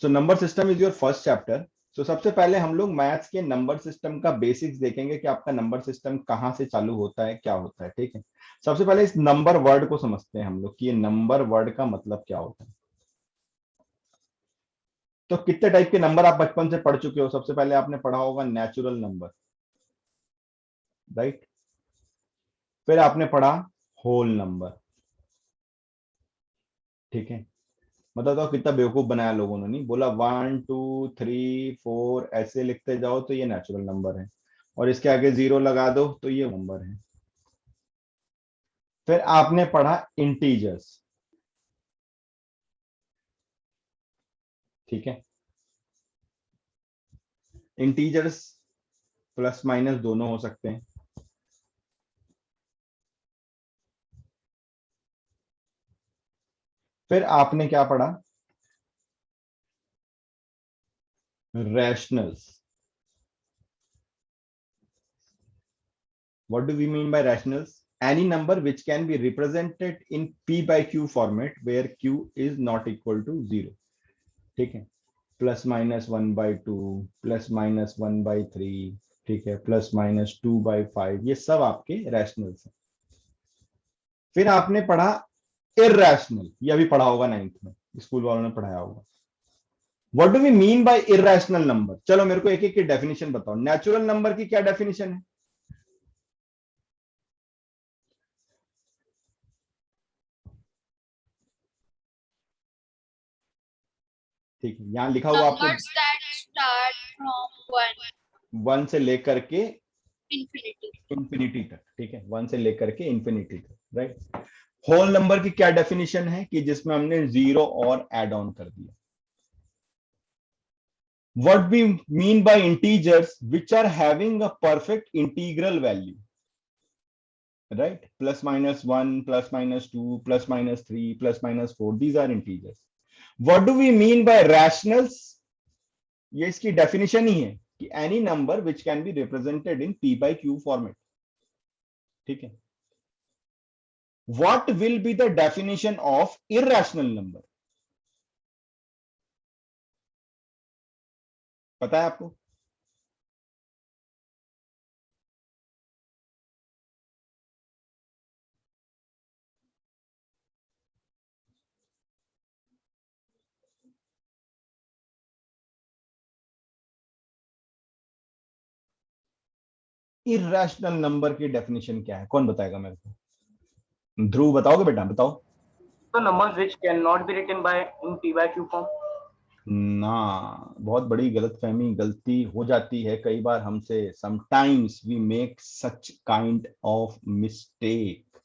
So number system is your first chapter. So सबसे पहले हम लोग मैथ्स के नंबर सिस्टम का बेसिक्स देखेंगे कि आपका नंबर सिस्टम कहाँ से चालू होता है, क्या होता है। ठीक है, सबसे पहले इस नंबर वर्ड को समझते हैं हम लोग कि ये नंबर वर्ड का मतलब क्या होता है। तो कितने टाइप के नंबर आप बचपन से पढ़ चुके हो? सबसे पहले आपने पढ़ा होगा नेचुरल नंबर, राइट। फिर आपने पढ़ा होल नंबर। ठीक है, मतलब तो कितना बेवकूफ बनाया लोगों ने, नहीं बोला 1 2 3 4 ऐसे लिखते जाओ तो ये नेचुरल नंबर है, और इसके आगे जीरो लगा दो तो ये नंबर है। फिर आपने पढ़ा इंटीजर्स। ठीक है, इंटीजर्स प्लस माइनस दोनों हो सकते हैं। फिर आपने क्या पढ़ा? Rationals. What do we mean by rationals? Any number which can be represented in P by Q format where Q is not equal to 0. ठीक है, प्लस माइनस 1/2, प्लस माइनस 1/3, ठीक है, प्लस माइनस 2/5, ये सब आपके रैशनल्स हैं। फिर आपने पढ़ा इरैशनल, ये अभी पढ़ा होगा 9th में, स्कूल वालों ने पढ़ाया होगा। What do we mean by irrational number? चलो मेरे को एक एक की डेफिनेशन बताओ। नेचुरल नंबर की क्या डेफिनेशन है? ठीक है, यहां लिखा हुआ आपको numbers that start from 1 से लेकर के infinity. इंफिनिटी तक। ठीक है, 1 से लेकर के इंफिनिटी तक, राइट। होल नंबर की क्या डेफिनेशन है? कि जिसमें हमने जीरो और एड ऑन कर दिया। What we mean by integers which are having a perfect integral value, right. Plus minus 1, plus minus 2, plus minus 3, plus minus 4, these are integers. What do we mean by rationals? ये इसकी definition ही है कि any number which can be represented in p by q format. ठीक है, what will be the definition of irrational number? पता है आपको? इरेशनल नंबर की डेफिनेशन क्या है? कौन बताएगा मेरे को? ध्रुव बताओगे बेटा, बताओ। So numbers which cannot be written by in p by q form. ना, बहुत बड़ी गलतफहमी, गलती हो जाती है कई बार हमसे। Sometimes we make such kind of mistake.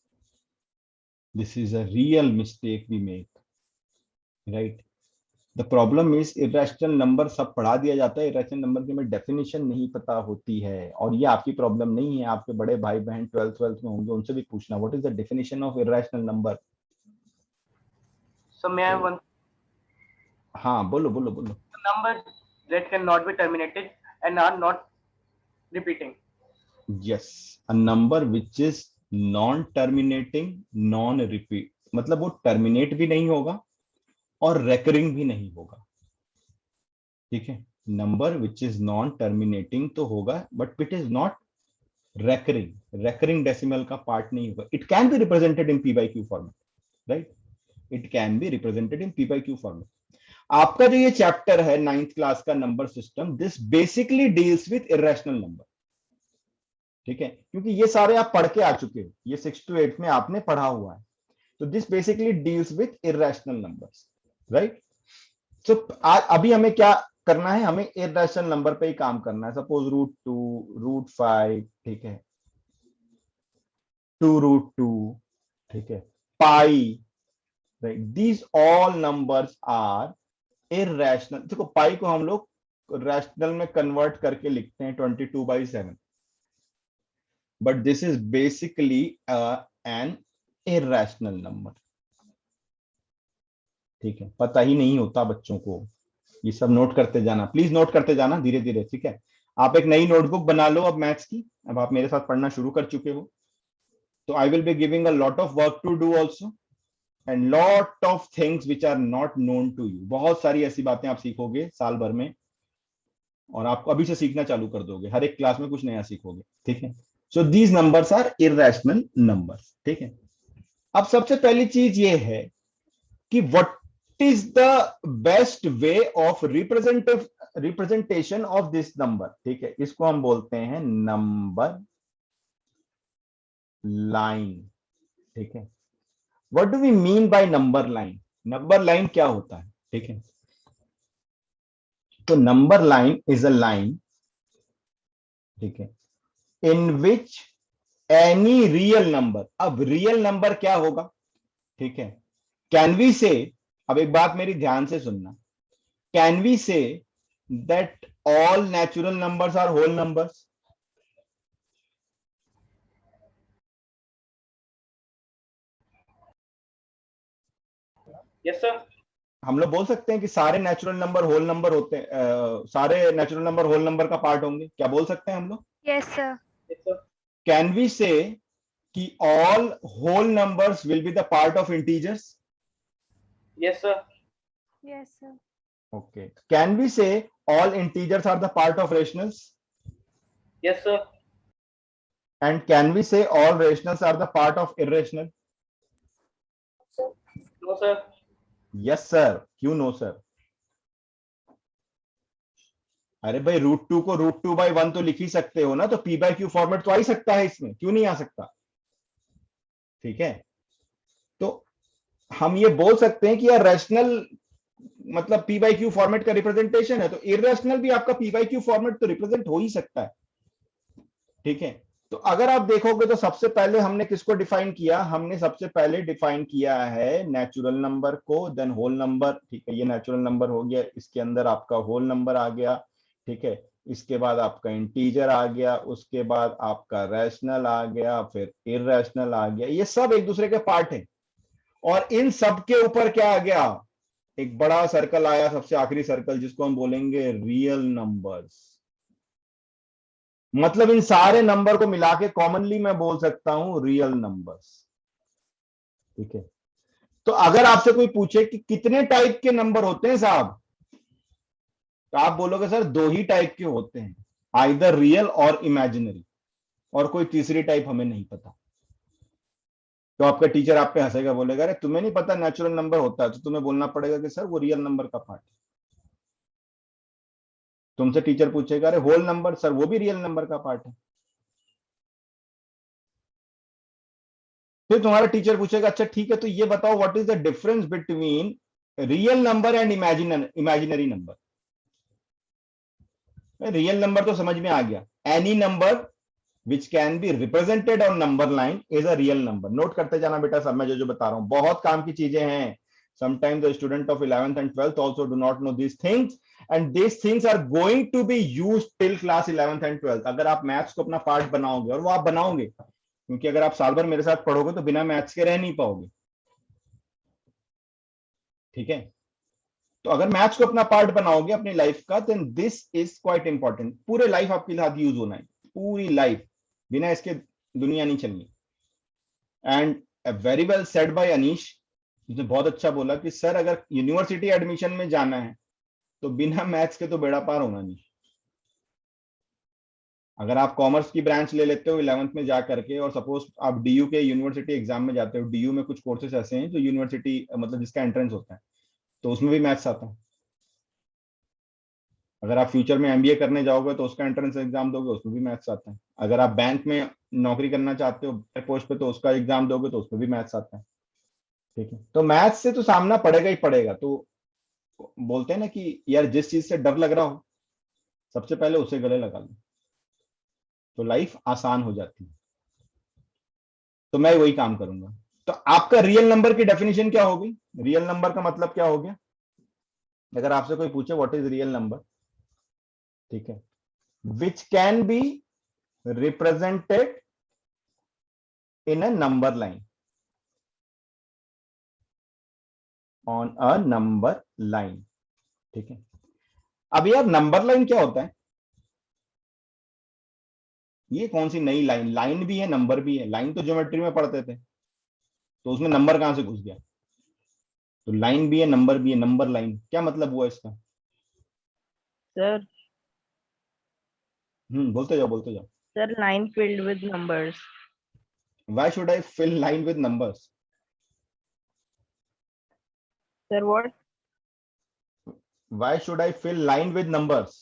This is a real mistake we make, right. The problem is irrational number सब पढ़ा दिया जाता है, इरेशनल नंबर की हमें डेफिनेशन नहीं पता होती है। और ये आपकी प्रॉब्लम नहीं है, आपके बड़े भाई बहन 12th में होंगे, उनसे भी पूछना what is the definition of irrational number. So may I have one हाँ बोलो बोलो बोलो। number that cannot be terminated and are not repeating. Yes, a number which is non terminating, non repeat, मतलब वो टर्मिनेट भी नहीं होगा और रेकरिंग भी नहीं होगा। ठीक है, number which is non terminating तो होगा but it is not recurring. Recurring decimal का पार्ट नहीं होगा। It can be represented in p by q format, right. It can be represented in p by q format. आपका जो ये chapter है 9th class का number system, this basically deals with irrational number. ठीक है, क्योंकि ये सारे आप पढ़ के आ चुके हो, ये 6 to 8 में आपने पढ़ा हुआ है। तो this basically deals with irrational numbers, right. So अभी हमें क्या करना है? हमें इरेशनल नंबर पे ही काम करना है। सपोज √2, √5, ठीक है, 2√2, ठीक है, pi, right. These all numbers are irrational. देखो पाई को हम लोग रैशनल में कन्वर्ट करके लिखते हैं 22/7, but this is basically an irrational number. ठीक है, पता ही नहीं होता बच्चों को। ये सब नोट करते जाना, प्लीज नोट करते जाना धीरे धीरे। ठीक है, आप एक नई नोटबुक बना लो अब मैथ्स की। अब आप मेरे साथ पढ़ना शुरू कर चुके हो, तो I will be giving a lot of work to do also. And lot of things which are not known to you. बहुत सारी ऐसी बातें आप सीखोगे साल भर में, और आप अभी से सीखना चालू कर दोगे, हर एक क्लास में कुछ नया सीखोगे, ठीक है। So these numbers are irrational numbers, ठीक है। अब सबसे पहली चीज ये है कि what is the best way of representation of this number, ठीक है। इसको हम बोलते हैं नंबर लाइन, ठीक है। What do we mean by number line? Number line क्या होता है, ठीक है। तो number line is a line, ठीक है, in which any real number. अब रियल नंबर क्या होगा, ठीक है। कैन वी से, अब एक बात मेरी ध्यान से सुनना, can we say that all natural numbers are whole numbers? Yes, sir. हम लोग बोल सकते हैं कि सारे नेचुरल नंबर होल नंबर होते हैं, सारे नेचुरल नंबर होल नंबर का पार्ट होंगे, क्या बोल सकते हैं हम लोग? Yes, sir. Yes, sir. Can we say कि all whole numbers will be the part of integers? Yes, sir. Yes, sir. Okay. Can we say all integers are the part of rationals? Yes, sir. And can we say all rationals are the part of irrational? No, sir. Yes sir. क्यों no sir? अरे भाई √2 को √2/1 तो लिख ही सकते हो ना, तो p/q फॉर्मेट तो आ ही सकता है इसमें, क्यों नहीं आ सकता? ठीक है। तो हम ये बोल सकते हैं कि यार रैशनल मतलब p/q फॉर्मेट का रिप्रेजेंटेशन है, तो इरेशनल भी आपका p/q फॉर्मेट तो रिप्रेजेंट हो ही सकता है, ठीक है। तो अगर आप देखोगे तो सबसे पहले हमने किसको डिफाइन किया? हमने सबसे पहले डिफाइन किया है नेचुरल नंबर को, देन होल नंबर, ठीक है। ये नेचुरल नंबर हो गया, इसके अंदर आपका होल नंबर आ गया, ठीक है। इसके बाद आपका इंटीजर आ गया, उसके बाद आपका रैशनल आ गया, फिर इरेशनल आ गया। ये सब एक दूसरे के पार्ट हैं, और इन सब के ऊपर क्या आ गया? एक बड़ा सर्कल आया, सबसे आखिरी सर्कल, जिसको हम बोलेंगे रियल नंबर्स। मतलब इन सारे नंबर को मिला के कॉमनली मैं बोल सकता हूं रियल नंबर्स, ठीक है। तो अगर आपसे कोई पूछे कि कितने टाइप के नंबर होते हैं साहब, तो आप बोलोगे सर दो ही टाइप के होते हैं, आइदर रियल और इमेजिनरी, और कोई तीसरी टाइप हमें नहीं पता। तो आपका टीचर आप पे हंसेगा, बोलेगा अरे तुम्हें नहीं पता नेचुरल नंबर होता है, तो तुम्हें बोलना पड़ेगा कि सर वो रियल नंबर का पार्ट है। तुमसे टीचर पूछेगा अरे होल नंबर, सर वो भी रियल नंबर का पार्ट है। फिर तुम्हारा टीचर पूछेगा अच्छा ठीक है, तो ये बताओ what is the difference between real number and imaginary number? Real number तो समझ में आ गया, any number which can be represented on number line is a real number. Note करते जाना बेटा सब मैं जो बता रहा हूं, बहुत काम की चीजें हैं। Sometimes the student of 11th and 12th also do not know these things, and these things are going to be used till class 11th and 12th। अगर आप मैथ्स को अपना पार्ट बनाओगे, और वो आप बनाओगे, क्योंकि अगर आप साल भर मेरे साथ पढ़ोगे तो बिना मैथ्स के रह नहीं पाओगे, ठीक है। तो अगर मैथ्स को अपना पार्ट बनाओगे अपनी लाइफ का, then this is quite important. पूरे लाइफ आपके साथ यूज होना है, पूरी लाइफ, बिना इसके दुनिया नहीं चलनी। And very well said bye Anish, उसने बहुत अच्छा बोला कि सर अगर यूनिवर्सिटी एडमिशन में जाना है तो बिना मैथ्स के तो बेड़ा पार होना नहीं। अगर आप कॉमर्स की ब्रांच ले लेते हो 11th में जा करके, और सपोज आप डीयू के यूनिवर्सिटी एग्जाम में जाते हो, डीयू में कुछ कोर्सेस ऐसे हैं जो यूनिवर्सिटी मतलब जिसका एंट्रेंस होता है, तो उसमें भी मैथ्स आता है। अगर आप फ्यूचर में एमबीए करने जाओगे तो उसका एंट्रेंस एग्जाम दोगे, उसमें भी मैथ्स आता है। अगर आप बैंक में नौकरी करना चाहते हो पोस्ट पे, तो उसका एग्जाम दोगे तो उसमें भी मैथ्स आता है, ठीक है। तो मैथ्स से तो सामना पड़ेगा ही पड़ेगा। तो बोलते हैं ना कि यार जिस चीज से डर लग रहा हो सबसे पहले उसे गले लगा लो, तो लाइफ आसान हो जाती है। तो मैं वही काम करूंगा। तो आपका रियल नंबर की डेफिनेशन क्या होगी? रियल नंबर का मतलब क्या हो गया? अगर आपसे कोई पूछे व्हाट इज रियल नंबर, ठीक है, विच can be represented in a number line, on a number line, ठीक है। अब यार नंबर लाइन क्या होता है? ये कौन सी नई लाइन? लाइन भी है नंबर भी है। लाइन तो ज्योमेट्री में पढ़ते थे, तो उसमें नंबर कहां से घुस गया? तो लाइन भी है, नंबर भी है, नंबर लाइन, क्या मतलब हुआ इसका? सर बोलते जाओ बोलते जाओ। Sir line filled with numbers. Why should I fill line with numbers? Sir what? Why should I fill line with numbers?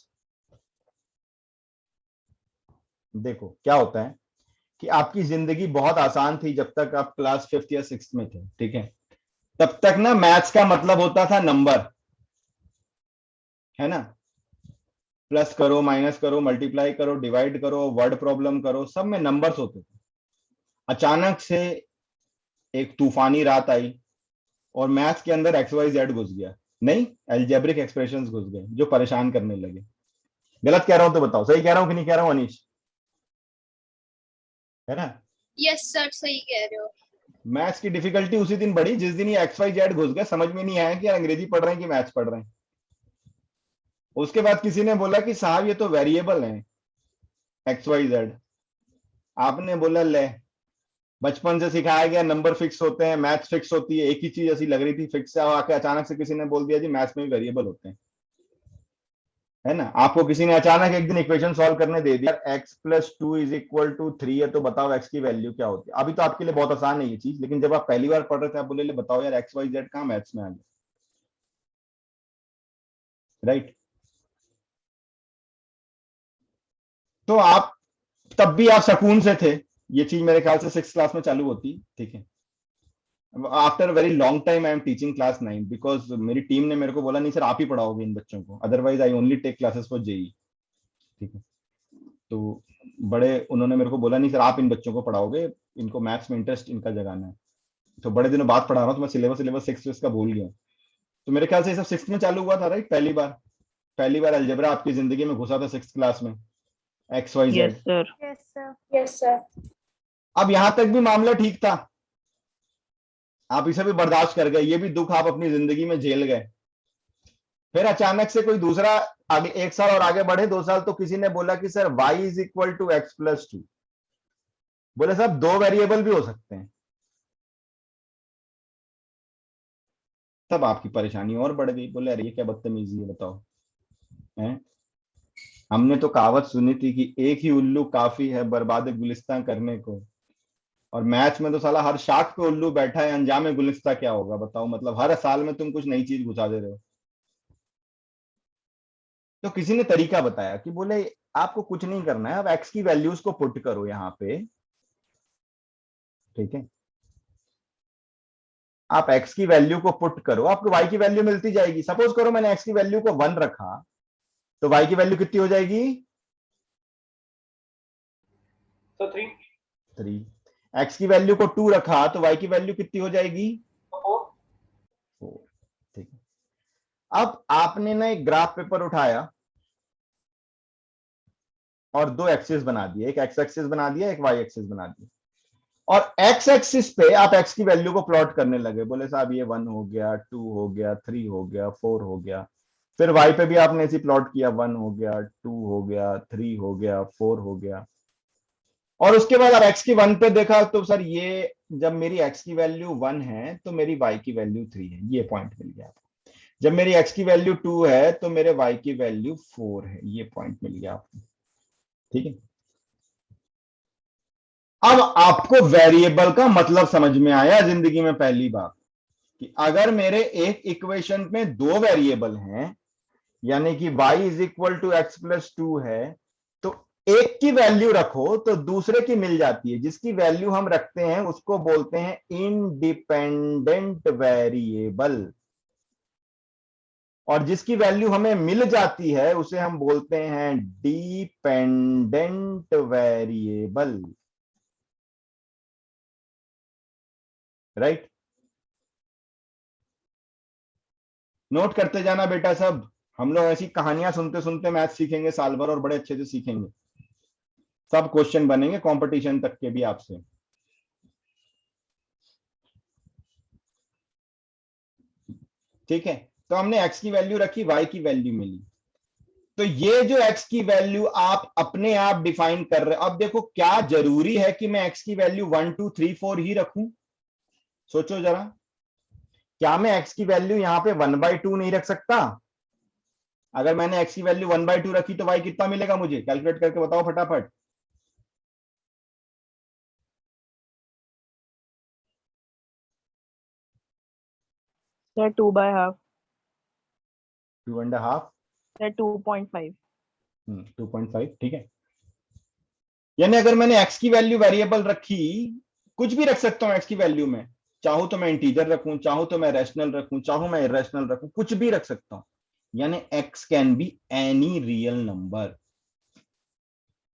देखो क्या होता है कि आपकी जिंदगी बहुत आसान थी जब तक आप क्लास 5th या 6th में थे, ठीक है? तब तक ना मैथ्स का मतलब होता था नंबर, है ना? प्लस करो, माइनस करो, मल्टीप्लाई करो, डिवाइड करो, वर्ड प्रॉब्लम करो, सब में नंबर्स होते थे। अचानक से एक तूफानी रात आई और मैथ्स के अंदर एक्स वाई जेड घुस गया, नहीं एल्जेब्रिक एक्सप्रेशंस घुस गए जो परेशान करने लगे। गलत कह रहा हूं तो बताओ, सही कह रहा हूं कि नहीं कह रहा हूं अनीश? है ना? यस सर, सही कह रहे हो। मैथ्स की डिफिकल्टी उसी दिन बढ़ी जिस दिन ये एक्स वाई जेड घुस गया, समझ में नहीं आया कि अंग्रेजी पढ़ रहे हैं कि मैथ्स पढ़ रहे हैं। उसके बाद किसी ने बोला कि साहब ये तो वेरिएबल है एक्स वाई जेड। आपने बोला ले, बचपन से सिखाया गया नंबर फिक्स होते हैं, मैथ्स फिक्स होती है, एक ही चीज ऐसी लग रही थी फिक्स है, आके अचानक से किसी ने बोल दिया जी मैथ्स में भी वेरिएबल होते हैं, है ना? आपको किसी ने अचानक एक दिन इक्वेशन सॉल्व करने दे दिया, x plus 2 is equal to 3 है, तो बताओ x की वैल्यू क्या होती है? अभी तो आपके लिए बहुत आसान है ये चीज, लेकिन जब आप पहली बार पढ़ रहे थे आप बोले ले बताओ यार एक्स वाई जेड कहां मैथ्स में आ गया, राइट? तो आप तब भी आप सुकून से थे। ये चीज मेरे ख्याल से 6th क्लास में चालू होती, ठीक है? After very long time I am teaching class 9 because मेरी टीम ने मेरे को बोला नहीं सर आप ही पढ़ाओगे इन बच्चों को, otherwise I only take classes for JEE, ठीक है? तो बड़े उन्होंने मेरे को बोला नहीं सर आप इन बच्चों को पढ़ाओगे, इनको मैथ्स में इंटरेस्ट इनका जगाना है। तो बड़े दिनों बाद पढ़ा रहा हूँ तो मैं सिलेबस 6th का भूल गया। तो मेरे ख्याल से ये सब 6th में चालू हुआ था, राइट? पहली बार अलजेब्रा आपकी जिंदगी में घुसा था 6th क्लास में, X Y Yes Z. sir. Yes sir, yes sir. अब यहां तक भी मामला ठीक था, आप इसे भी बर्दाश्त कर गए, ये भी दुख आप अपनी जिंदगी में झेल गए। फिर अचानक से कोई दूसरा आगे 1 साल और आगे बढ़े 2 साल, तो किसी ने बोला कि sir y is equal to x plus 2। बोले साहब 2 वेरिएबल भी हो सकते हैं। तब आपकी परेशानी और बढ़ गई, बोले अरे ये क्या बदतमीजी है बताओ, हैं? हमने तो कहावत सुनी थी कि एक ही उल्लू काफी है बर्बाद गुलिस्तां करने को, और मैथ्स में तो साला हर शाख पे उल्लू बैठा है, अंजाम गुलिस्तां क्या होगा बताओ? मतलब हर साल में तुम कुछ नई चीज घुसा दे रहे हो। तो किसी ने तरीका बताया कि बोले आपको कुछ नहीं करना है, अब एक्स की वैल्यूज को पुट करो यहाँ पे, ठीक है? आप एक्स की वैल्यू को पुट करो, आपको वाई की वैल्यू मिलती जाएगी। सपोज करो मैंने एक्स की वैल्यू को 1 रखा, तो वाई की वैल्यू कितनी हो जाएगी? So 3, 3। एक्स की वैल्यू को 2 रखा तो वाई की वैल्यू कितनी हो जाएगी? 4. 4। ठीक है, अब आपने ना एक ग्राफ पेपर उठाया और 2 एक्सिस बना दिए, एक एक्स एक्सिस बना दिया, एक वाई एक्सिस बना दिया, और एक्स एक्सिस पे आप एक्स की वैल्यू को प्लॉट करने लगे। बोले साहब ये 1 हो गया, 2 हो गया, 3 हो गया, 4 हो गया। फिर वाई पे भी आपने ऐसे प्लॉट किया, 1 हो गया, 2 हो गया, 3 हो गया, 4 हो गया। और उसके बाद आप एक्स की 1 पे देखा तो सर ये जब मेरी एक्स की वैल्यू 1 है तो मेरी वाई की वैल्यू 3 है, ये पॉइंट मिल गया आपको। जब मेरी एक्स की वैल्यू 2 है तो मेरे वाई की वैल्यू 4 है, ये पॉइंट मिल गया आपको, ठीक है? अब आपको वेरिएबल का मतलब समझ में आया जिंदगी में पहली बार, कि अगर मेरे एक इक्वेशन में 2 वेरिएबल हैं, यानी कि y is equal to x plus 2 है, तो एक की वैल्यू रखो तो दूसरे की मिल जाती है। जिसकी वैल्यू हम रखते हैं उसको बोलते हैं इंडिपेंडेंट वेरिएबल, और जिसकी वैल्यू हमें मिल जाती है उसे हम बोलते हैं डिपेंडेंट वेरिएबल, राइट? नोट करते जाना बेटा सब, हम लोग ऐसी कहानियां सुनते सुनते मैथ सीखेंगे साल भर और बड़े अच्छे से सीखेंगे, सब क्वेश्चन बनेंगे कंपटीशन तक के भी आपसे। ठीक है, तो हमने x की वैल्यू रखी, y की वैल्यू मिली, तो ये जो x की वैल्यू आप अपने आप डिफाइन कर रहे हो। अब देखो क्या जरूरी है कि मैं x की वैल्यू 1 2 3 4 ही रखूं? सोचो जरा, क्या मैं x की वैल्यू यहाँ पे 1/2 नहीं रख सकता? अगर मैंने x की वैल्यू 1/2 रखी तो y कितना मिलेगा मुझे? कैलकुलेट करके बताओ फटाफट। Sir, 2/2. 2.5। Sir, 2.5. 2.5 ठीक है। यानी अगर मैंने x की वैल्यू वेरिएबल रखी, कुछ भी रख सकता हूं x की वैल्यू में, चाहूं तो मैं इंटीजर रखूं, चाहूं तो मैं रैशनल रखूं, चाहूं मैं इरेशनल रखूं, कुछ भी रख सकता हूं। यानी x can be any real number,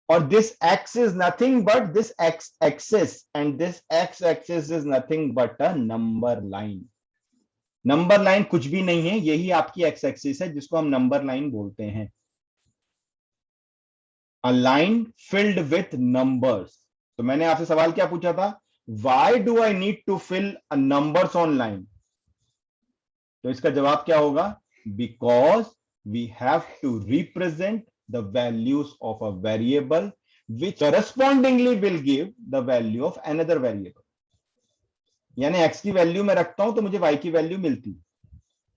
और this x is nothing but this x axis, and this x axis is nothing but a number line. Number line कुछ भी नहीं है, यही आपकी x एक्सिस है जिसको हम नंबर लाइन बोलते हैं। A line filled with numbers. तो मैंने आपसे सवाल क्या पूछा था? Why do I need to fill a numbers on line? तो इसका जवाब क्या होगा? Because we have to represent the values of a variable which correspondingly will give the value of another variable. यानी x की वैल्यू में रखता हूं तो मुझे y की वैल्यू मिलती।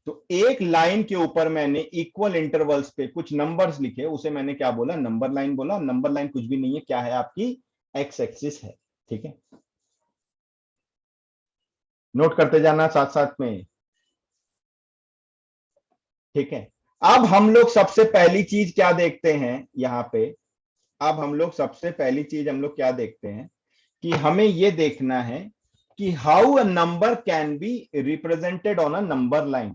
तो एक लाइन के ऊपर मैंने इक्वल इंटरवल्स पे कुछ नंबर्स लिखे, उसे मैंने क्या बोला? नंबर लाइन बोला। नंबर लाइन कुछ भी नहीं है, क्या है? आपकी एक्स एक्सिस है। ठीक है, नोट करते जाना साथ साथ में। ठीक है, अब हम लोग सबसे पहली चीज क्या देखते हैं यहां पे? अब हम लोग सबसे पहली चीज हम लोग क्या देखते हैं कि हमें यह देखना है कि how a number can be represented on a number line.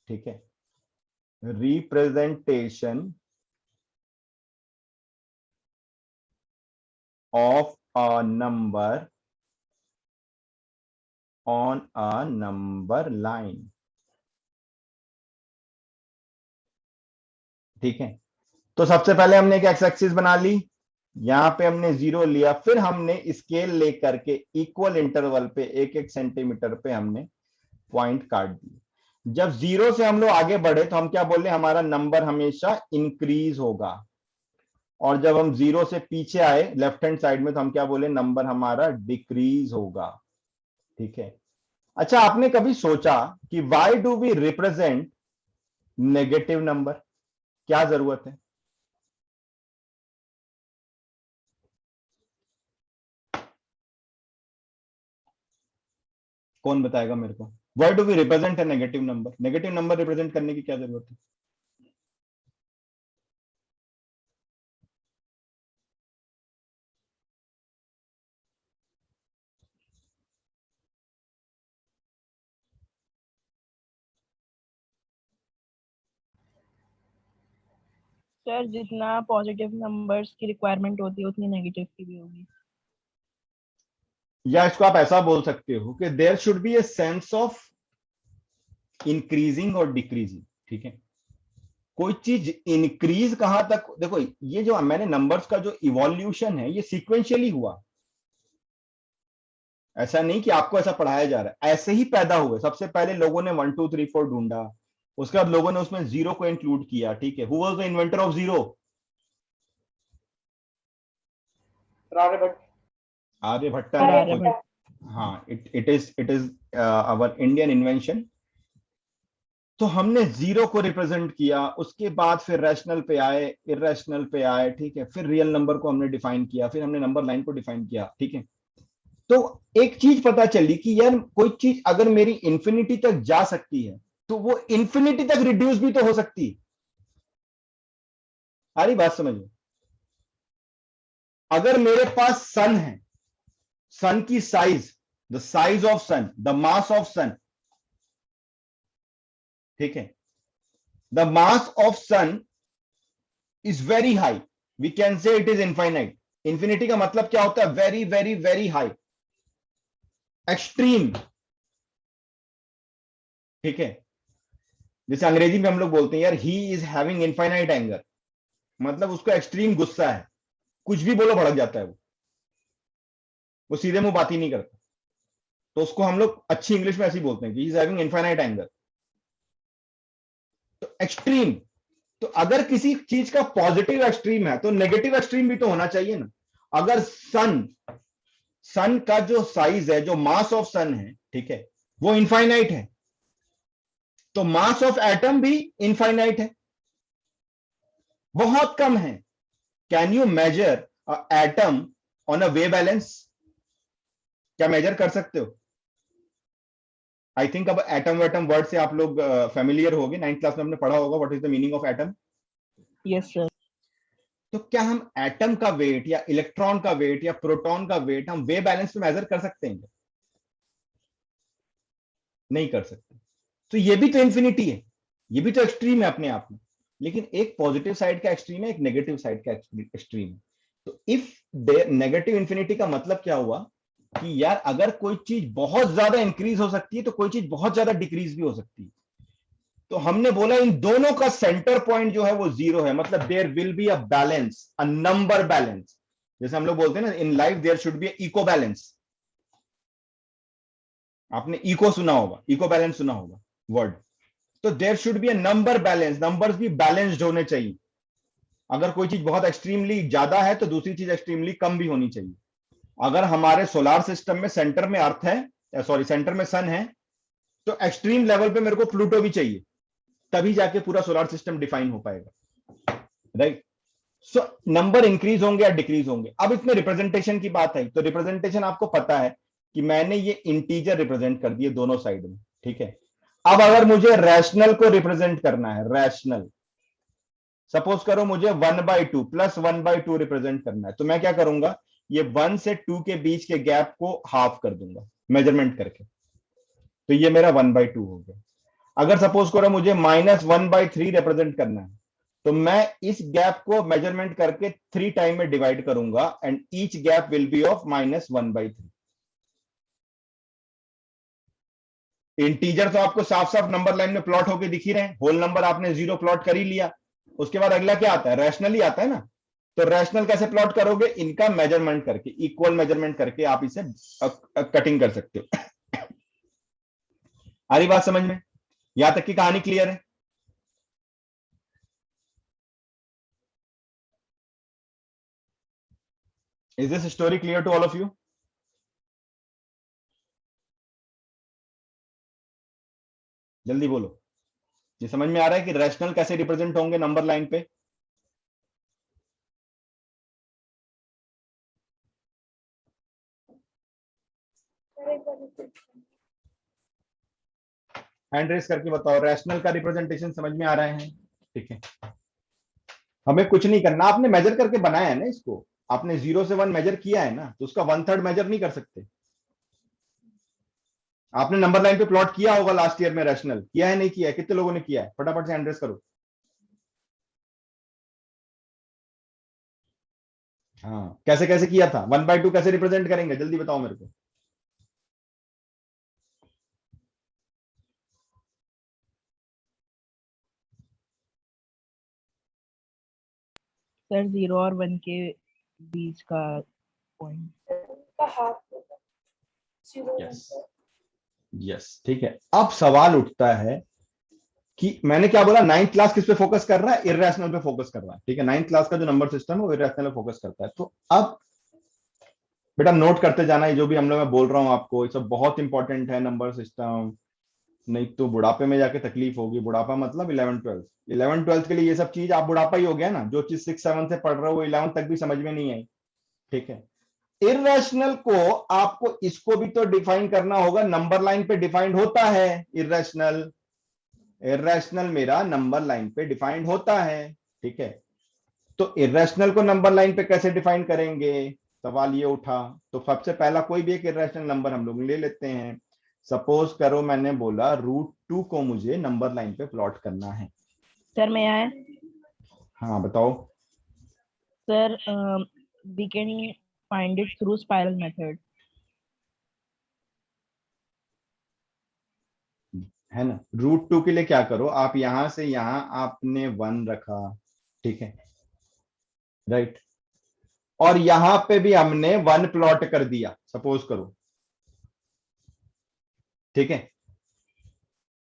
ठीक है, representation of a number on a number line। ठीक है, तो सबसे पहले हमने एक एक्स एक्सिस बना ली, यहां पे हमने 0 लिया, फिर हमने स्केल लेकर के इक्वल इंटरवल पे 1-1 सेंटीमीटर पे हमने पॉइंट काट दिए। जब 0 से हम लोग आगे बढ़े तो हम क्या बोले? हमारा नंबर हमेशा इंक्रीज होगा। और जब हम 0 से पीछे आए लेफ्ट हैंड साइड में तो हम क्या बोले? नंबर हमारा डिक्रीज होगा। ठीक है, अच्छा आपने कभी सोचा कि why do we represent negative number? क्या जरूरत है? कौन बताएगा मेरे को? Why do we represent a negative number? Negative number represent करने की क्या जरूरत है? Sir, जितना पॉजिटिव नंबर्स की रिक्वायरमेंट होती है उतनी नेगेटिव की भी होगी। या इसको आप ऐसा बोल सकते हो कि there should be a sense of increasing और डिक्रीजिंग। ठीक है, कोई चीज इंक्रीज कहां तक? देखो, ये जो मैंने नंबर्स का जो इवोल्यूशन है ये सीक्वेंशियली हुआ। ऐसा नहीं कि आपको ऐसा पढ़ाया जा रहा है, ऐसे ही पैदा हुए। सबसे पहले लोगों ने 1 2 3 4 ढूंढा, उसके बाद लोगों ने उसमें 0 को इंक्लूड किया। ठीक है, who was the inventor of 0? Aryabhatta. Aryabhatta ने खोज। आर्यभट्ट। हाँ, it is our Indian invention. तो हमने 0 को रिप्रेजेंट किया, उसके बाद फिर रैशनल पे आए, इरेशनल पे आए। ठीक है, फिर रियल नंबर को हमने डिफाइन किया, फिर हमने नंबर लाइन को डिफाइन किया। ठीक है, तो एक चीज पता चली कि यार कोई चीज अगर मेरी इंफिनिटी तक जा सकती है तो वो इंफिनिटी तक रिड्यूस भी तो हो सकती है। सारी बात समझो, अगर मेरे पास सन है, सन की size, the size of sun, the mass of sun. ठीक है, the mass of sun is very high, we can say it is infinite. Infinity का मतलब क्या होता है? Very very very high, extreme. ठीक है, जैसे अंग्रेजी में हम लोग बोलते हैं यार he is having infinite anger, मतलब उसको एक्सट्रीम गुस्सा है, कुछ भी बोलो भड़क जाता है वो सीधे मुंह बात ही नहीं करता। तो उसको हम लोग अच्छी इंग्लिश में ऐसे ही बोलते हैं कि he is having infinite anger. तो एक्सट्रीम, तो अगर किसी चीज का पॉजिटिव एक्सट्रीम है तो नेगेटिव एक्सट्रीम भी तो होना चाहिए ना। अगर सन, सन का जो साइज है, जो मास ऑफ सन है, ठीक है, वो इनफाइनाइट है, तो मास ऑफ एटम भी इनफाइनाइट है, बहुत कम है। Can you measure atom on a weigh balance? क्या मेजर कर सकते हो? आई थिंक अब एटम वेटम वर्ड से आप लोग फेमिलियर होगे, 9th क्लास में हमने पढ़ा होगा what is the meaning of atom. Yes sir. तो क्या हम एटम का वेट या इलेक्ट्रॉन का वेट या प्रोटॉन का वेट हम वे बैलेंस पे मेजर कर सकते हैं? नहीं कर सकते। तो ये भी तो इंफिनिटी है, ये भी तो एक्सट्रीम है अपने आप में, लेकिन एक पॉजिटिव साइड का एक्सट्रीम है, एक नेगेटिव साइड का एक्सट्रीम है। तो इफ नेगेटिव इंफिनिटी का मतलब क्या हुआ कि यार अगर कोई चीज बहुत ज्यादा इंक्रीज हो सकती है तो कोई चीज बहुत ज्यादा डिक्रीज भी हो सकती है। तो हमने बोला इन दोनों का सेंटर पॉइंट जो है वो जीरो है, मतलब there will be a balance, a number balance. जैसे हम लोग बोलते हैं ना in life there should be eco balance. आपने इको सुना होगा, इको बैलेंस सुना होगा वर्ड। तो there should be a number balance, numbers भी बैलेंस्ड होने चाहिए। अगर कोई चीज बहुत एक्सट्रीमली ज्यादा है तो दूसरी चीज एक्सट्रीमली कम भी होनी चाहिए। अगर हमारे सोलार सिस्टम में सेंटर में अर्थ है, सॉरी सेंटर में सन है, तो एक्सट्रीम लेवल पे मेरे को प्लूटो भी चाहिए, तभी जाके पूरा सोलार सिस्टम डिफाइन हो पाएगा, राइट। सो नंबर इंक्रीज होंगे या डिक्रीज होंगे। अब इसमें रिप्रेजेंटेशन की बात आई, तो रिप्रेजेंटेशन आपको पता है कि मैंने ये इंटीजर रिप्रेजेंट कर दिए दोनों साइड में, ठीक है। अब अगर मुझे रैशनल को रिप्रेजेंट करना है, रैशनल, सपोज करो मुझे 1/2 प्लस 1/2 रिप्रेजेंट करना है, तो मैं क्या करूंगा, ये 1 से 2 के बीच के गैप को हाफ कर दूंगा मेजरमेंट करके, तो ये मेरा 1/2 हो गया। अगर सपोज करो मुझे -1/3 रिप्रेजेंट करना है, तो मैं इस गैप को मेजरमेंट करके 3 टाइम में डिवाइड करूंगा and each gap will be of -1/3। Integer तो आपको साफ साफ नंबर लाइन में प्लॉट होके दिख ही रहे हैं, होल नंबर आपने 0 प्लॉट कर ही लिया। उसके बाद अगला क्या आता है, रैशनल ही आता है ना। तो रैशनल कैसे प्लॉट करोगे, इनका मेजरमेंट करके, इक्वल मेजरमेंट करके आप इसे कटिंग कर सकते हो। आ रही बात समझ में? यहां तक की कहानी क्लियर है? Is this story clear to all of you? जल्दी बोलो, ये समझ में आ रहा है कि रैशनल कैसे रिप्रेजेंट होंगे नंबर लाइन पे? हैंड रेस करके बताओ, रैशनल का रिप्रेजेंटेशन समझ में आ रहा है? ठीक है, हमें कुछ नहीं करना, आपने मेजर करके बनाया है ना इसको, आपने 0 से 1 मेजर किया है ना, तो उसका 1/3 मेजर नहीं कर सकते। आपने नंबर लाइन पे प्लॉट किया होगा लास्ट ईयर में, रैशनल किया है नहीं किया है? कितने लोगों ने किया है? फटाफट से हैंड रेस करो। हाँ, कैसे कैसे किया था? 1/2 कैसे रिप्रेजेंट करेंगे, जल्दी बताओ मेरे को। सर 0 और 1 के बीच का पॉइंट। का हाफ होगा, 0 यस यस, ठीक है। अब सवाल उठता है कि मैंने क्या बोला, 9th क्लास किस पे फोकस कर रहा है, इररेशनल पे फोकस कर रहा है, ठीक है। 9th क्लास का जो नंबर सिस्टम है वो इररेशनल पे फोकस करता है। तो अब बेटा नोट करते जाना, ये जो भी हम लोग मैं बोल रहा हूँ आपको, ये सब बहुत इंपॉर्टेंट है नंबर सिस्टम, नहीं तो बुढ़ापे में जाके तकलीफ होगी। बुढ़ापा मतलब 11th 12th के लिए ये सब चीज, आप बुढ़ापा ही हो गया ना, जो चीज 6-7 से पढ़ रहे हो वो 11th तक भी समझ में नहीं आई, ठीक है। इररेशनल को आपको इसको भी तो डिफाइन करना होगा, नंबर लाइन पे डिफाइंड होता है इररेशनल, इररेशनल मेरा नंबर लाइन पे डिफाइंड होता है, ठीक है। तो इररेशनल को नंबर लाइन पे कैसे डिफाइन करेंगे, सवाल ये उठा। तो सबसे पहला कोई भी एक इररेशनल नंबर हम लोग ले लेते हैं। सपोज करो मैंने बोला √2 को मुझे नंबर लाइन पे प्लॉट करना है। सर मैं आया। हाँ बताओ। Sir we can find it through spiral method. है ना, √2 के लिए क्या करो, आप यहां से यहां आपने 1 रखा, ठीक है, राइट। और यहां पे भी हमने 1 प्लॉट कर दिया, सपोज करो, ठीक है।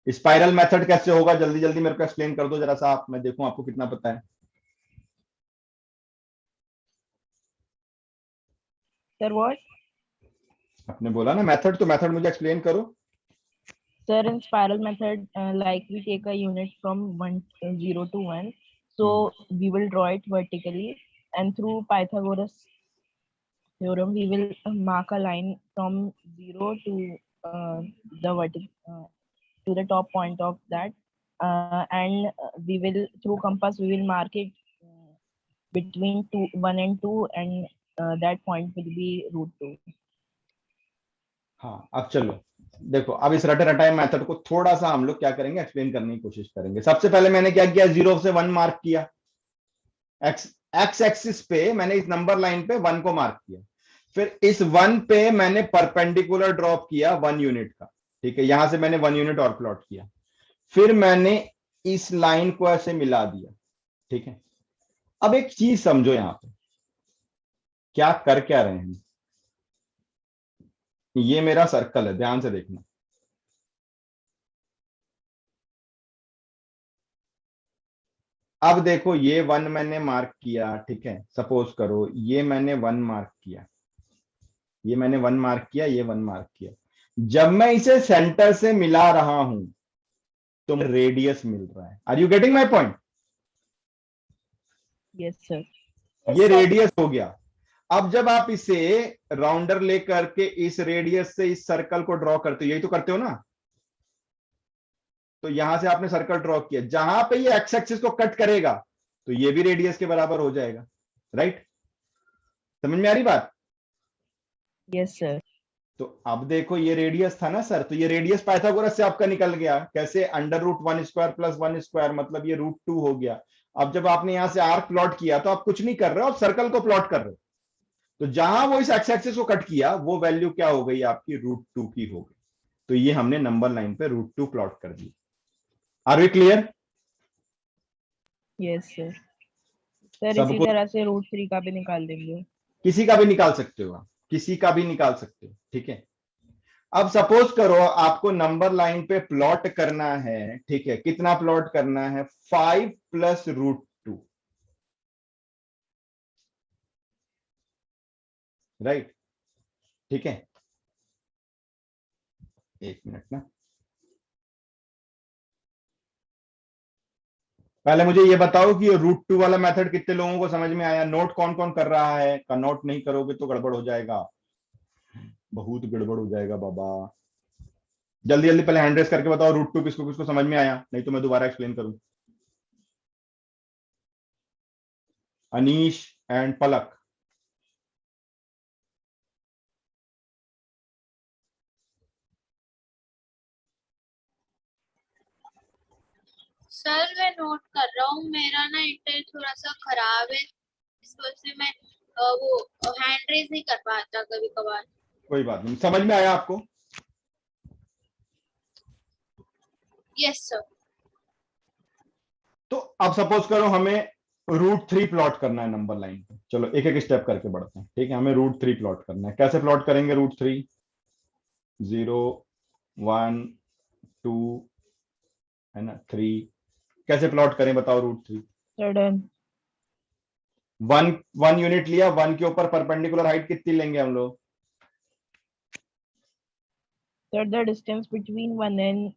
स्पाइरल मेथड कैसे होगा, जल्दी जल्दी मेरे को एक्सप्लेन कर दो जरा सा, आप, मैं देखूं आपको कितना पता है। Sir what? आपने बोला ना मेथड, तो मेथड मुझे एक्सप्लेन करो। Sir, in spiral method, like we take a unit from 0 to 1, so we will draw it vertically, and through Pythagoras theorem, we will mark a line from 0 to the to the top point of that, and we will through compass we will mark it between 1 and 2, and that point will be √2. हाँ, अब चलो देखो, अब इस रटे रटाई method को थोड़ा सा हम लोग क्या करेंगे, एक्सप्लेन करने की कोशिश करेंगे। सबसे पहले मैंने क्या किया, 0 से 1 मार्क किया, एक्स एक्सिस पे मैंने इस नंबर लाइन पे 1 को मार्क किया, फिर इस 1 पे मैंने परपेंडिकुलर ड्रॉप किया 1 यूनिट का, ठीक है, यहां से मैंने 1 यूनिट और प्लॉट किया, फिर मैंने इस लाइन को ऐसे मिला दिया, ठीक है। अब एक चीज समझो, यहां पे क्या कर क्या रहे हैं, ये मेरा सर्कल है, ध्यान से देखना, अब देखो ये 1 मैंने मार्क किया, ठीक है, सपोज करो ये मैंने 1 मार्क किया, ये मैंने 1 मार्क किया, ये 1 मार्क किया, जब मैं इसे सेंटर से मिला रहा हूं तो रेडियस मिल रहा है। Are you getting my point? Yes, sir. ये रेडियस हो गया। अब जब आप इसे राउंडर लेकर के इस रेडियस से इस सर्कल को ड्रॉ करते हो, यही तो करते हो ना, तो यहां से आपने सर्कल ड्रॉ किया, जहां पे ये एक्स एक्सिस को कट करेगा तो ये भी रेडियस के बराबर हो जाएगा, राइट? समझ में आ रही बात? Yes, sir. तो अब देखो ये रेडियस था ना सर, तो ये रेडियस पाइथागोरस से आपका निकल गया, कैसे, √1² + 1², मतलब ये √2 हो गया। अब जब आपने यहां से आर्क प्लॉट किया तो आप कुछ नहीं कर रहे हो, आप सर्कल को प्लॉट कर रहे हो, तो जहां वो इस एक्स एक्सिस को कट किया वो वैल्यू क्या हो गई आपकी, √2 की हो गई। तो ये हमने नंबर लाइन पे √2 प्लॉट कर दी। Are we clear? Yes, sir. Sir इसी सबको तरह से √3 का भी निकाल देंगे। किसी का भी निकाल सकते हो आप, किसी का भी निकाल सकते हो, ठीक है। अब सपोज करो आपको नंबर लाइन पे प्लॉट करना है, ठीक है, कितना प्लॉट करना है, 5 + √2, राइट, ठीक है। एक मिनट ना, पहले मुझे ये बताओ कि ये √2 वाला मेथड कितने लोगों को समझ में आया, नोट कौन कौन कर रहा है, का नोट नहीं करोगे तो गड़बड़ हो जाएगा, बहुत गड़बड़ हो जाएगा बाबा। जल्दी जल्दी पहले हैंड रेस करके बताओ √2 किसको किसको समझ में आया, नहीं तो मैं दोबारा एक्सप्लेन करूं। अनीश एंड पलक, सर मैं नोट कर रहा हूँ, मेरा ना इंटरनेट थोड़ा सा खराब है, इस वजह से मैं वो हैंड रेज नहीं कर पाता कभी कभार। कोई बात नहीं, समझ में आया आपको? Yes sir. तो अब सपोज करो हमें √3 प्लॉट करना है नंबर लाइन पे, चलो एक एक स्टेप करके बढ़ते हैं, ठीक है। हमें √3 प्लॉट करना है, कैसे प्लॉट करेंगे √3? 0 1 2 है ना, 3, कैसे प्लॉट करें बताओ √3? Sir done. 1 यूनिट लिया, 1 के ऊपर परपेंडिकुलर हाइट कितनी लेंगे हम लोग? Sir the distance between 1 and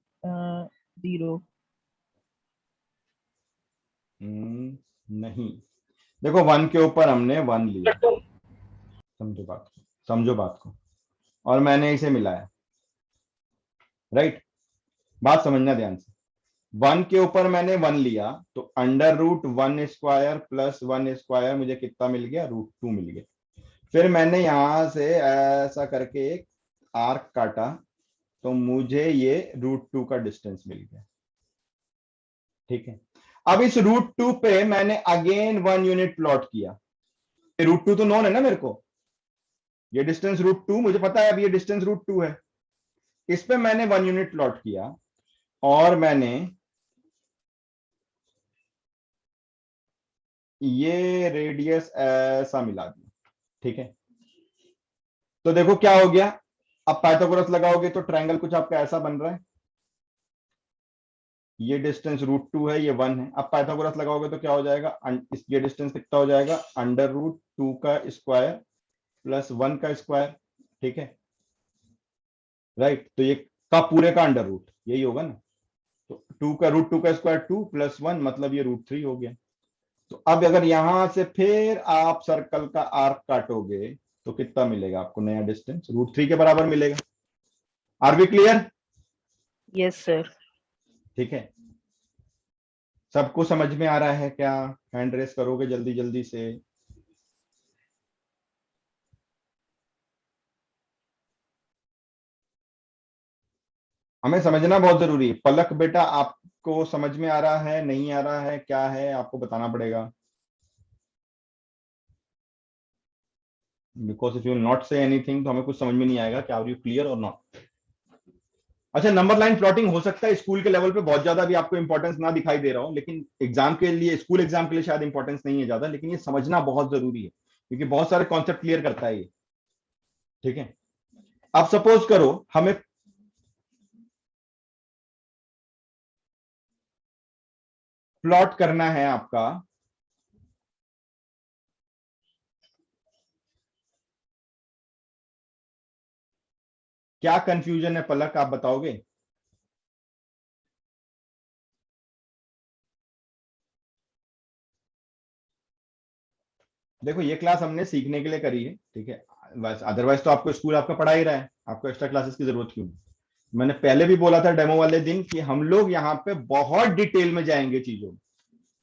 0। नहीं, देखो 1 के ऊपर हमने 1 लिया, समझो बात को, समझो बात को, और मैंने इसे मिलाया, राइट, बात समझना ध्यान से। 1 के ऊपर मैंने 1 लिया तो √1² + 1² मुझे कितना मिल गया, √2 मिल गया। फिर मैंने यहां से ऐसा करके एक आर्क काटा तो मुझे ये √2 का डिस्टेंस मिल गया, ठीक है। अब इस √2 पे मैंने अगेन 1 यूनिट प्लॉट किया, √2 तो नोन है ना मेरे को, ये डिस्टेंस √2 मुझे पता है, अब ये डिस्टेंस √2 है, इस पे मैंने 1 यूनिट प्लॉट किया और मैंने ये रेडियस ऐसा मिला दिया, ठीक है। तो देखो क्या हो गया, अब पाइथागोरस लगाओगे तो ट्रायंगल कुछ आपका ऐसा बन रहा है, ये डिस्टेंस √2 है, ये 1 है। अब पाइथागोरस लगाओगे तो क्या हो जाएगा, ये डिस्टेंस कितना हो जाएगा, √2 का स्क्वायर + 1 का स्क्वायर, ठीक है, राइट। तो ये का पूरे का अंडर रूट, यही होगा ना। तो 2 का रूट 2 का स्क्वायर 2 प्लस 1 मतलब ये √3 हो गया। तो अब अगर यहां से फिर आप सर्कल का आर्क काटोगे तो कितना मिलेगा आपको नया डिस्टेंस? √3 के बराबर मिलेगा। Are we clear? Yes, sir. ठीक है, सबको समझ में आ रहा है क्या? हैंड रेस करोगे जल्दी जल्दी से। हमें समझना बहुत जरूरी है। पलक बेटा, आपको समझ में आ रहा है, नहीं आ रहा है, क्या है, आपको बताना पड़ेगा। Because if you not say anything तो हमें कुछ समझ में नहीं आएगा कि आर यू क्लियर और नॉट। अच्छा, नंबर लाइन प्लॉटिंग हो सकता है स्कूल के लेवल पे बहुत ज्यादा भी आपको इंपॉर्टेंस ना दिखाई दे रहा हो, लेकिन एग्जाम के लिए, स्कूल एग्जाम के लिए शायद इंपॉर्टेंस नहीं है ज्यादा, लेकिन ये समझना बहुत जरूरी है क्योंकि बहुत सारे कॉन्सेप्ट क्लियर करता है ये। ठीक है, अब सपोज करो हमें प्लॉट करना है आपका क्या कंफ्यूजन है पलक, आप बताओगे? देखो ये क्लास हमने सीखने के लिए करी है, ठीक है, बस अदरवाइज तो आपको स्कूल आपका पढ़ा ही रहा है, आपको एक्स्ट्रा क्लासेस की जरूरत क्यों? मैंने पहले भी बोला था डेमो वाले दिन कि हम लोग यहाँ पे बहुत डिटेल में जाएंगे, चीजों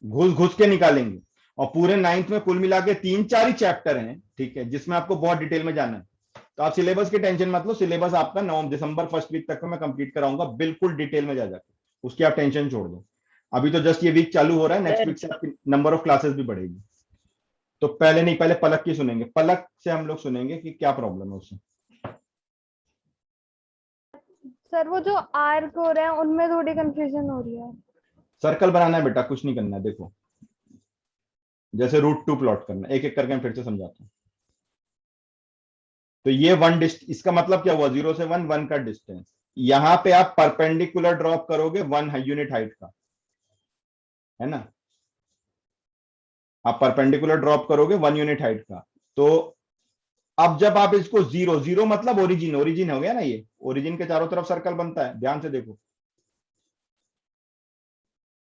घुस घुस के निकालेंगे, और पूरे 9th में कुल मिला के 3-4 ही चैप्टर हैं, ठीक है, जिसमें आपको बहुत डिटेल में जाना है। तो आप सिलेबस की टेंशन मत लो, सिलेबस आपका नवंबर दिसंबर फर्स्ट वीक तक में मैं कंप्लीट कराऊंगा, बिल्कुल डिटेल में जा जाके, उसकी आप टेंशन छोड़ दो। अभी तो जस्ट ये वीक चालू हो रहा है, नेक्स्ट Sir, वीक से आपकी नंबर ऑफ क्लासेस भी बढ़ेगी। तो पहले नहीं, पहले पलक की सुनेंगे, पलक से हम लोग सुनेंगे कि क्या प्रॉब्लम है उससे। सर वो जो आर्क हो रहे हैं उनमें थोड़ी कंफ्यूजन हो रही है। सर्कल बनाना है बेटा, कुछ नहीं करना है। देखो जैसे √2 प्लॉट करना है, एक एक करके मैं फिर से समझाता हूँ। तो ये इसका मतलब क्या हुआ? 0 से 1 का डिस्टेंस, यहां पे आप परपेंडिकुलर ड्रॉप करोगे 1 यूनिट हाइट का, है ना, आप परपेंडिकुलर ड्रॉप करोगे 1 यूनिट हाइट का। तो अब जब आप इसको 0 0 मतलब ओरिजिन, ओरिजिन हो गया ना, ये ओरिजिन के चारों तरफ सर्कल बनता है, ध्यान से देखो,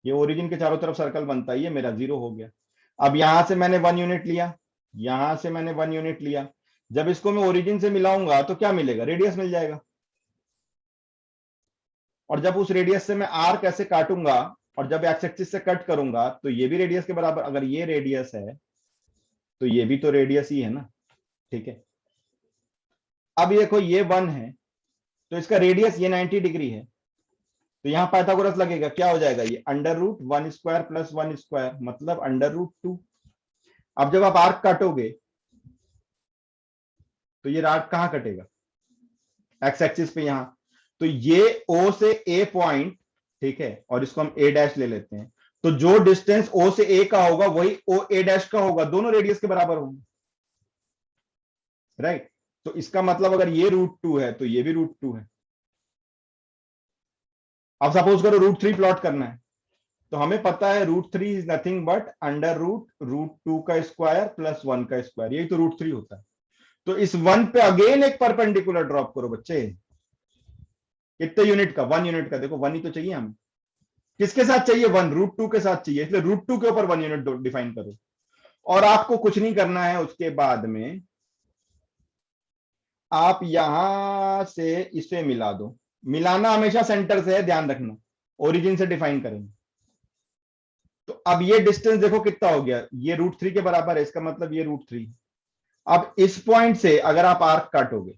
ये ओरिजिन के चारों तरफ सर्कल बनता है, ये मेरा 0 हो गया। अब यहां से मैंने 1 यूनिट लिया, यहां से मैंने 1 यूनिट लिया, जब इसको मैं ओरिजिन से मिलाऊंगा तो क्या मिलेगा? रेडियस मिल जाएगा। और जब उस रेडियस से मैं आर्क ऐसे काटूंगा और जब एक्स एक्सिस से कट करूंगा तो ये भी रेडियस के बराबर, अगर ये रेडियस है तो ये भी तो रेडियस ही है ना, ठीक है। अब ये देखो ये 1 है तो इसका रेडियस ये 90 डिग्री है, तो यहां पाइथागोरस लगेगा, क्या हो जाएगा? ये √1² प्लस 1² मतलब √2। अब जब आप आर्क काटोगे तो ये आर्क कहां कटेगा? एक्स एक्सिस पे यहां। तो ये O से A पॉइंट, ठीक है, और इसको हम A' ले लेते हैं, तो जो डिस्टेंस O से A का होगा वही OA' का होगा, दोनों रेडियस के बराबर होंगे, राइट। तो इसका मतलब अगर ये √2 है तो ये भी √2 है। अब सपोज करो √3 प्लॉट करना है, तो हमें पता है √3 इज नथिंग बट √2 का स्क्वायर प्लस 1 का स्क्वायर, यही तो √3 होता है। तो इस 1 पे अगेन एक परपेंडिकुलर ड्रॉप करो बच्चे, कितने यूनिट का? 1 यूनिट का। देखो 1 ही तो चाहिए हमें, किसके साथ चाहिए? 1 √2 के साथ चाहिए, इसलिए √2 के ऊपर 1 यूनिट डिफाइन करो। और आपको कुछ नहीं करना है, उसके बाद में आप यहां से इसे मिला दो, मिलाना हमेशा सेंटर से है, ध्यान रखना, ओरिजिन से डिफाइन करेंगे। तो अब ये डिस्टेंस देखो कितना हो गया, ये √3 के बराबर है, इसका मतलब ये √3। अब इस पॉइंट से अगर आप आर्क काटोगे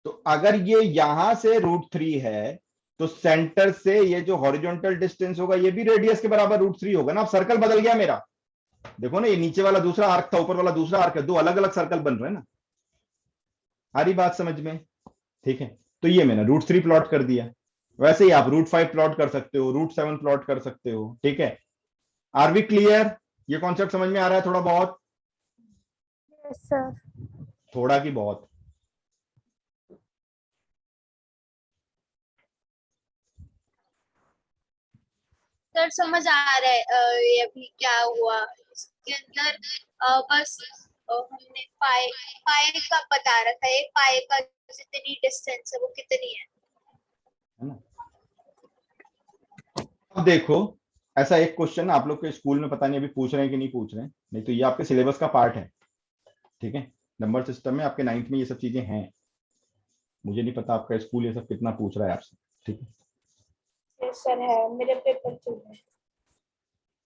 तो अगर ये यहां से √3 है तो सेंटर से ये जो हॉरिजॉन्टल डिस्टेंस होगा ये भी रेडियस के बराबर √3 होगा ना। अब सर्कल बदल गया मेरा, देखो ना, ये नीचे वाला दूसरा आर्क था, ऊपर वाला दूसरा आर्क है, दो अलग अलग सर्कल बन रहे हैं ना। सारी बात समझ में? ठीक है, तो ये मैंने √3 प्लॉट कर दिया। वैसे ही आप √5 प्लॉट कर सकते हो, √7 प्लॉट कर सकते हो, ठीक है। Are we clear? ये कॉन्सेप्ट समझ में आ रहा है थोड़ा बहुत? Yes sir. थोड़ा की बहुत? सर समझ आ रहा है ये अभी क्या हुआ इसके अंदर। बस हमने पाई पाई का बता रखा है, पाई का जितनी डिस्टेंस है वो कितनी है। है ना। अब देखो, ऐसा एक क्वेश्चन आप लोग के स्कूल में पता नहीं अभी पूछ रहे हैं कि नहीं पूछ रहे हैं, नहीं तो ये आपके सिलेबस का पार्ट है, ठीक है। नंबर सिस्टम में आपके 9th में ये सब चीजें हैं, मुझे नहीं पता आपका स्कूल ये सब कितना पूछ रहा है आपसे, ठीक है। सर है, मेरे पेपर चल रहे हैं।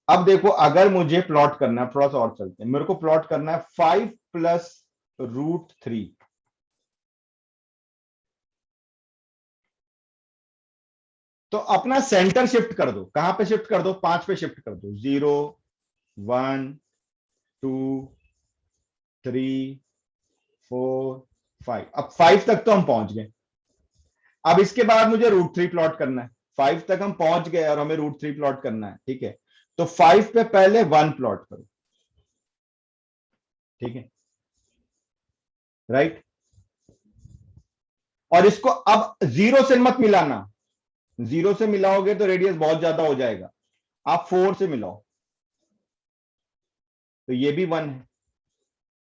अब देखो, अगर मुझे प्लॉट करना है, थोड़ा सा और चलते हैं, मेरे को प्लॉट करना है 5 प्लस √3, तो अपना सेंटर शिफ्ट कर दो। कहां पे शिफ्ट कर दो? 5 पे शिफ्ट कर दो। 0 1 2 3 4 5। अब 5 तक तो हम पहुंच गए। अब इसके बाद मुझे √3 प्लॉट करना है। 5 तक हम पहुंच गए और हमें √3 प्लॉट करना है, ठीक है। तो 5 पे पहले 1 प्लॉट करो, ठीक है, राइट। और इसको अब 0 से मत मिलाना, 0 से मिलाओगे तो रेडियस बहुत ज्यादा हो जाएगा। आप 4 से मिलाओ, तो ये भी 1 है,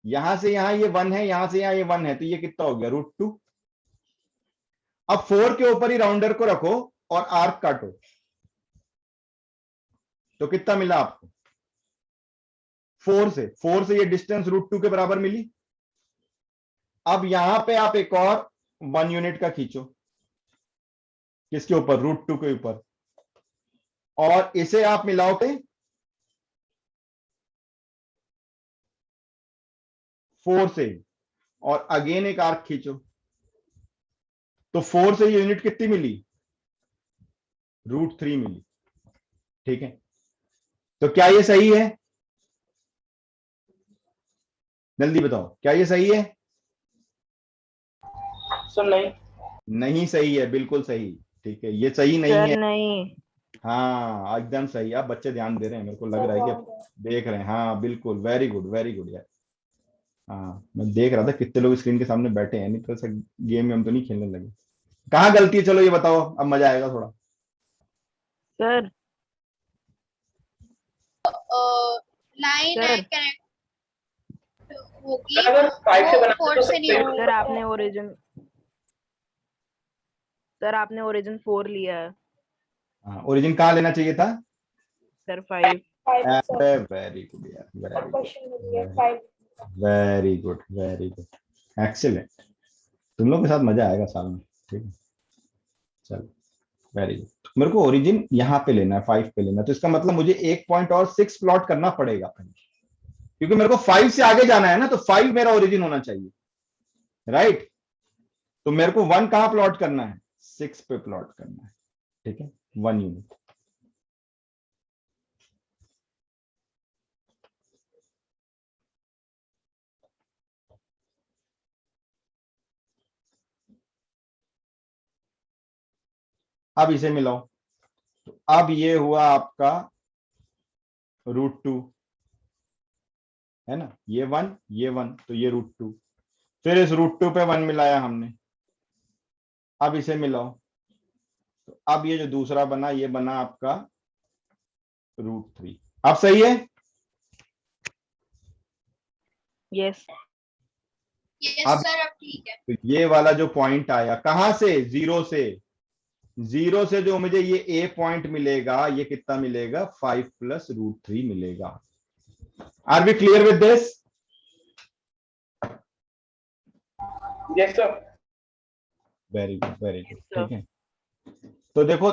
यहां से यहां ये 1 है, यहां से यहां ये 1 है, तो ये कितना हो गया? √2। अब 4 के ऊपर ही राउंडर को रखो और आर्क काटो, तो कितना मिला आपको? 4 से ये डिस्टेंस √2 के बराबर मिली। अब यहां पे आप एक और 1 यूनिट का खींचो, किसके ऊपर? √2 के ऊपर, और इसे आप मिलाओगे 4 से, और अगेन एक आर्क खींचो, तो 4 से ये यूनिट कितनी मिली? √3 मिली, ठीक है। तो क्या ये सही है? जल्दी बताओ, क्या ये सही है? सर नहीं। नहीं सही है, बिल्कुल सही, ठीक है, ये सही नहीं सर है। नहीं। हाँ एकदम सही, आप बच्चे ध्यान दे रहे हैं, मेरे को लग रहा है कि आप देख रहे हैं। हाँ बिल्कुल, वेरी गुड वेरी गुड यार। हाँ मैं देख रहा था कितने लोग स्क्रीन के सामने बैठे हैं, नहीं तो ऐसा गेम में हम तो नहीं खेलने लगे। कहाँ गलती है, चलो ये बताओ, अब मजा आएगा थोड़ा। सर लाइन सर है कनेक्ट होगी, सर अगर 5 से वो बनाते 4 तो से नहीं सही होगी। सर आपने ओरिजिन 4 लिया है। हाँ, ओरिजिन कहाँ लेना चाहिए था? सर 5। वेरी गुड यार, very good very good, excellent. तुम लोग के साथ मजा आएगा साल में, ठीक है। चलो वेरी गुड। मेरे को ओरिजिन यहाँ पे लेना है, 5 पे लेना है, तो इसका मतलब मुझे 1 पॉइंट और 6 प्लॉट करना पड़ेगा, क्योंकि मेरे को 5 से आगे जाना है ना, तो 5 मेरा ओरिजिन होना चाहिए, राइट। तो मेरे को 1 कहां प्लॉट करना है? 6 पे प्लॉट करना है, ठीक है, 1 यूनिट। अब इसे मिलाओ, तो अब ये हुआ आपका √2, है ना, ये 1 ये 1, तो ये √2। फिर इस √2 पे 1 मिलाया हमने, अब इसे मिलाओ, तो अब ये जो दूसरा बना, ये बना आपका √3। अब सही है? यस यस अब सर, अब ठीक है। तो ये वाला जो पॉइंट आया कहां से? 0 से। 0 से जो मुझे ये ए पॉइंट मिलेगा, ये कितना मिलेगा? 5 प्लस √3 मिलेगा। Are we clear with this? Yes sir. Very good very good, sir. ठीक है। तो देखो